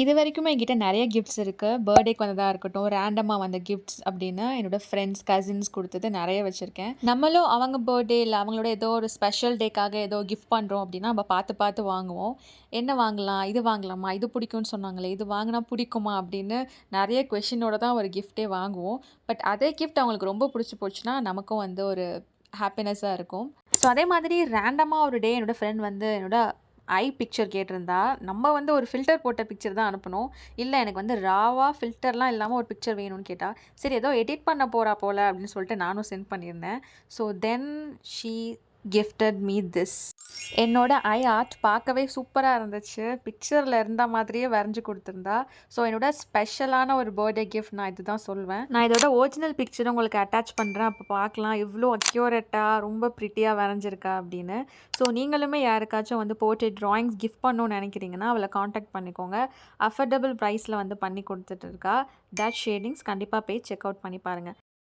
இதுவரைக்குமே என்கிட்ட நெறைய கிஃப்ட்ஸ் இருக்கு. பர்த்டேக்கு வந்ததா இருக்கட்டும், ரேண்டமா வந்த கிஃப்ட்ஸ் அப்படின்னு என்னோட ஃப்ரெண்ட்ஸ், கசின்ஸ் குடுத்தது நெறைய வச்சிருக்கேன். நம்மளும் அவங்க பர்த்டே இல்ல அவங்களோட ஏதோ ஒரு ஸ்பெஷல் டேக்காக ஏதோ கிஃப்ட் பண்றோம் அப்படின்னா, நம்ம பார்த்து பார்த்து வாங்குவோம். என்ன வாங்கலாம்? இது வாங்கலாமா? இது பிடிக்கும்னு சொன்னாங்களே, இது வாங்குனா பிடிக்குமா? அப்படின்னு நெறைய கொஸ்டினோட தான் ஒரு கிஃப்ட்டே வாங்குவோம். பட் அதே கிஃப்ட் அவங்களுக்கு ரொம்ப பிடிச்சு போச்சுன்னா, நமக்கும் வந்து ஒரு ஹாப்பினஸ்ஸா இருக்கும். ஸோ அதே மாதிரி ரேண்டமா ஒரு டே என்னோட ஃப்ரெண்ட் வந்து என்னோட பிக்சர் கேட்டிருந்தா, நம்ம வந்து ஒரு ஃபில்டர் போட்ட பிக்சர் தான் அனுப்புனோம். இல்ல எனக்கு வந்து ராவா ஃபில்டர்லாம் இல்லாம ஒரு பிக்சர் வேணும்னு கேட்டா. சரி ஏதோ எடிட் பண்ண போறா போல அப்படின்னு சொல்லிட்டு நானும் சென்ட் பண்ணியிருந்தேன். So then she gifted me this. என்னோட ஆர்ட் பார்க்கவே சூப்பரா இருந்துச்சு. பிக்சர்ல இருந்த மாதிரியே வரைஞ்சு குடுத்திருந்தா. ஸோ என்னோட ஸ்பெஷலான ஒரு பர்த்டே கிஃப்ட் நான் இதுதான் சொல்வேன். நான் இதோட ஒரிஜினல் பிக்சர உங்களுக்கு அட்டாச் பண்றேன். அப்ப பார்க்கலாம் எவ்ளோ அக்யூரேட்டா ரொம்ப பிரிட்டியா வரைஞ்சிருக்கா அப்படின்னு. ஸோ நீங்களுமே யாருக்காச்சும் வந்து போர்ட்ரெய்ட் டிராயிங்ஸ் கிஃப்ட் பண்ணணும்னு நினைக்கிறீங்கன்னா, அவள கான்டாக்ட் பண்ணிக்கோங்க. அஃபோர்டபுள் பிரைஸ்ல வந்து பண்ணி குடுத்துட்டு இருக்கா. டச் ஷேடிங்ஸ் கண்டிப்பா போய் செக் அவுட் பண்ணி பாருங்க.